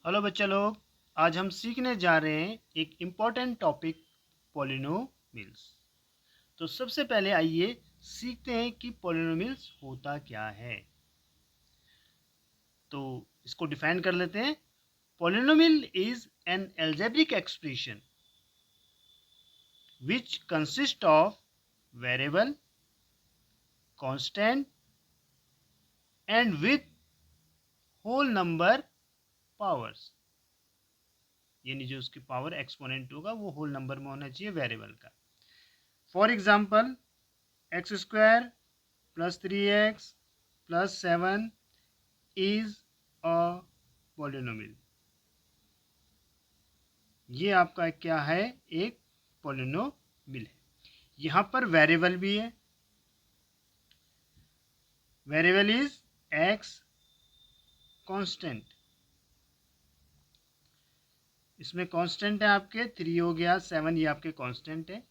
Hello बच्चा लोग, आज हम सीखने जा रहे हैं एक इम्पॉर्टेंट टॉपिक पॉलिनोमियल्स। तो सबसे पहले आइए सीखते हैं कि पॉलिनोमियल्स होता क्या है। तो इसको डिफाइन कर लेते हैं। Polynomial is an algebraic expression which consist of variable, constant and with whole number powers. यानी जो उसकी पावर एक्सपोनेंट होगा वो होल नंबर में होना चाहिए वेरिएबल का। For example, x square plus 3x plus 7 is a polynomial. ये आपका क्या है? एक पॉलिनोमियल है। यहाँ पर वेरिएबल भी है। Variable is x constant. इसमें कांस्टेंट है आपके 3 हो गया, 7 ये आपके कांस्टेंट है।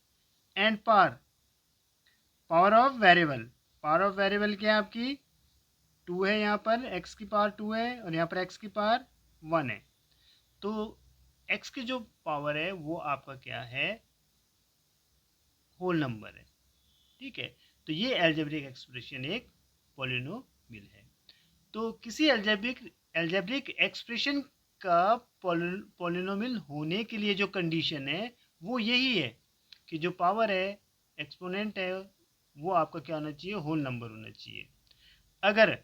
And power of variable. Power of variable क्या है आपकी? 2 है। यहाँ पर x की पावर 2 है और यहाँ पर x की पावर 1 है। तो x की जो पावर है वो आपका क्या है? होल नंबर है। ठीक है। तो ये एल्जेब्रिक एक्सप्रेशन एक पॉलिनोमियल है। तो किसी एल्जेब्रिक एक्सप्रेशन का पॉलिनोमियल होने के लिए जो कंडीशन है वो यही है कि जो पावर है, एक्सपोनेंट है, वो आपका क्या होना चाहिए? होल नंबर होना चाहिए। अगर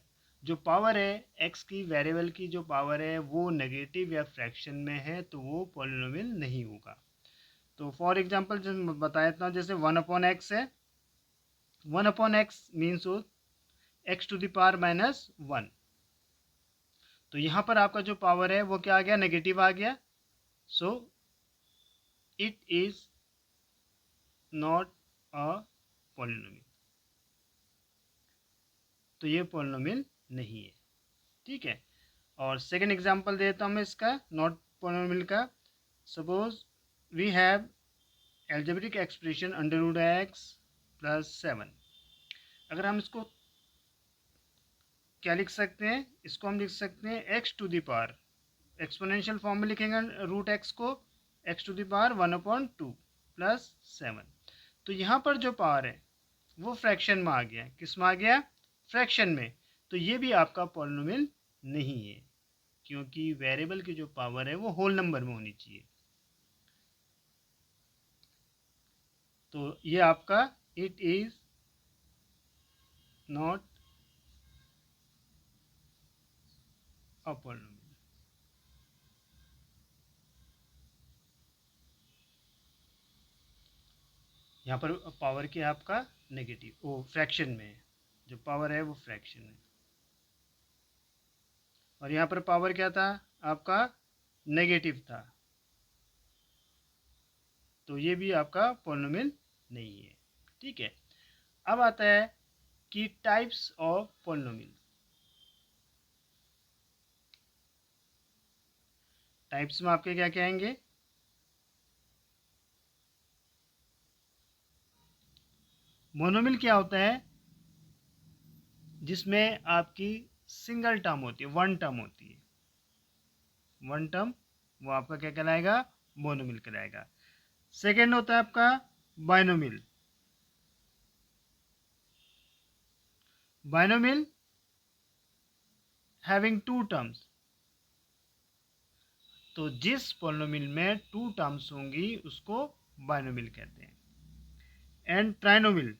जो पावर है एक्स की, वेरिएबल की जो पावर है वो नेगेटिव या फ्रैक्शन में है तो वो पॉलिनोमियल नहीं होगा। तो फॉर एग्जांपल जो बता देता हूँ, जैसे 1/x है। 1/x means x to the power -1। तो यहाँ पर आपका जो पावर है वो क्या आ गया? नेगेटिव आ गया। So it is not a polynomial. तो ये पॉलिनोमियल नहीं है। ठीक है। और सेकंड एग्जांपल देता हूँ मैं इसका, नॉट पॉलिनोमियल का। Suppose we have algebraic expression √x plus 7। अगर हम इसको क्या लिख सकते हैं? इसको हम लिख सकते हैं x to the power, exponential form में लिखेंगे √x को, x to the power 1/2 plus 7। तो यहाँ पर जो पावर है वो फ्रैक्शन में आ गया। किस में आ गया? फ्रैक्शन में। तो ये भी आपका पॉलिनोमियल नहीं है, क्योंकि वेरिएबल की जो पावर है वो होल नंबर में होनी चाहिए। तो ये आपका it is not a polynomial. यहाँ पर पावर क्या है आपका? नेगेटिव, वो फ्रैक्शन में है। जो पावर है वो फ्रैक्शन में। और यहाँ पर पावर क्या था आपका? नेगेटिव था। तो ये भी आपका पॉलिनोमियल नहीं है। ठीक है। अब आता है कि टाइप्स ऑफ पॉलिनोमियल। टाइप्स में आपके क्या क्या आएंगे? मोनोमियल क्या होता है? जिसमें आपकी सिंगल टर्म होती है, वन टर्म होती है। वन टर्म वो आपका क्या कहलाएगा? मोनोमियल कहलाएगा। सेकेंड होता है आपका binomial. Binomial having two terms. तो जिस पॉलिनोमियल में टू टर्म्स होंगी उसको बाइनोमियल कहते हैं। And trinomial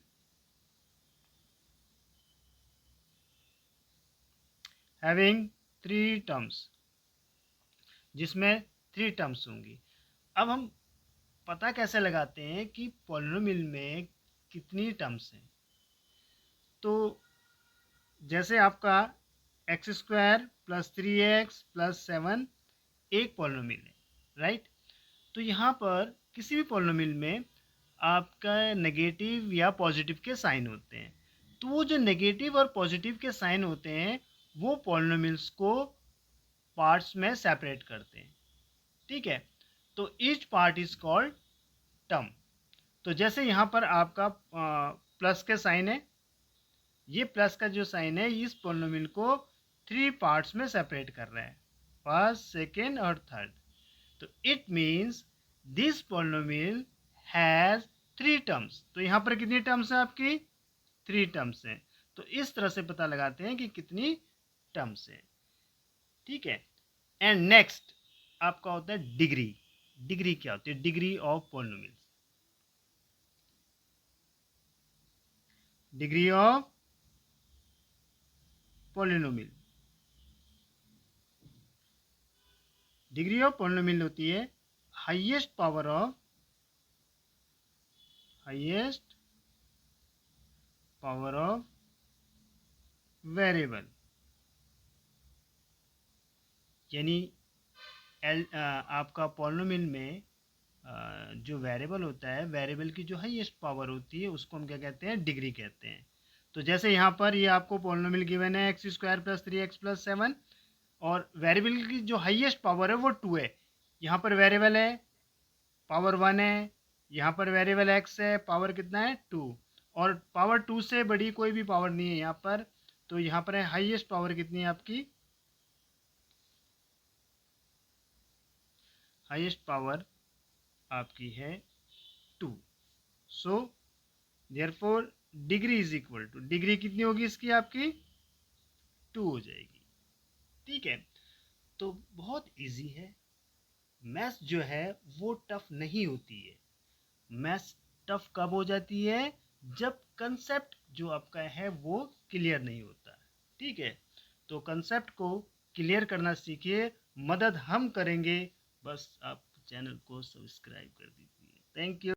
having three terms, जिसमें थ्री टर्म्स होंगी। अब हम पता कैसे लगाते हैं कि पॉलिनोमियल में कितनी टर्म्स हैं? तो जैसे आपका x square plus 3x plus 7 एक पॉलिनोमियल है, राइट? तो यहाँ पर किसी भी पॉलिनोमियल में आपका नेगेटिव या पॉजिटिव के साइन होते हैं। तो वो जो नेगेटिव और पॉजिटिव के साइन होते हैं वो पॉलिनोमियल्स को पार्ट्स में सेपरेट करते हैं। ठीक है। तो each part is called term. तो जैसे यहाँ पर आपका प्लस के साइन है, ये प्लस का जो साइन है इस पॉलिनोमियल को थ्री पार्ट्स में सेपरेट कर रहा है। फर्स्ट, सेकेंड और थर्ड। तो it means this polynomial has 3 terms. तो यहाँ पर कितनी टर्म्स हैं आपकी? 3 टर्म्स हैं। तो इस तरह से पता लगाते हैं कि कितनी टर्म्स हैं। ठीक है। एंड नेक्स्ट आपका होता है डिग्री। डिग्री क्या होती है? Degree of polynomials. Degree of polynomial. Degree of polynomial होती है हाईएस्ट पावर ऑफ वेरिएबल। यानी आपका पॉलिनोमियल में जो वेरिएबल होता है, वेरिएबल की जो हाईएस्ट पावर होती है उसको हम क्या कहते हैं? डिग्री कहते हैं। तो जैसे यहाँ पर ये आपको पॉलिनोमियल गिवन है x square plus 3x plus 7, और वेरिएबल की जो हाईएस्ट पावर है वो 2 है। यहाँ पर वेरिएबल है पावर 1 है, यहाँ पर वेरिएबल x है पावर कितना है? 2, और पावर 2 से बड़ी कोई भी पावर नहीं है यहाँ पर। तो यहाँ पर है हाईएस्ट पावर कितनी है आपकी? हाईएस्ट पावर आपकी है 2। So therefore degree is equal to, degree कितनी होगी इसकी? आपकी 2 हो जाएगी। ठीक है। तो बहुत इजी है। मैथ्स जो है वो टफ नहीं होती है। मैथ्स टफ कब हो जाती है? जब कंसेप्ट जो आपका है वो क्लियर नहीं होता। ठीक है। तो कंसेप्ट को क्लियर करना सीखिए, मदद हम करेंगे। बस आप चैनल को सब्सक्राइब कर दीजिए। Thank you.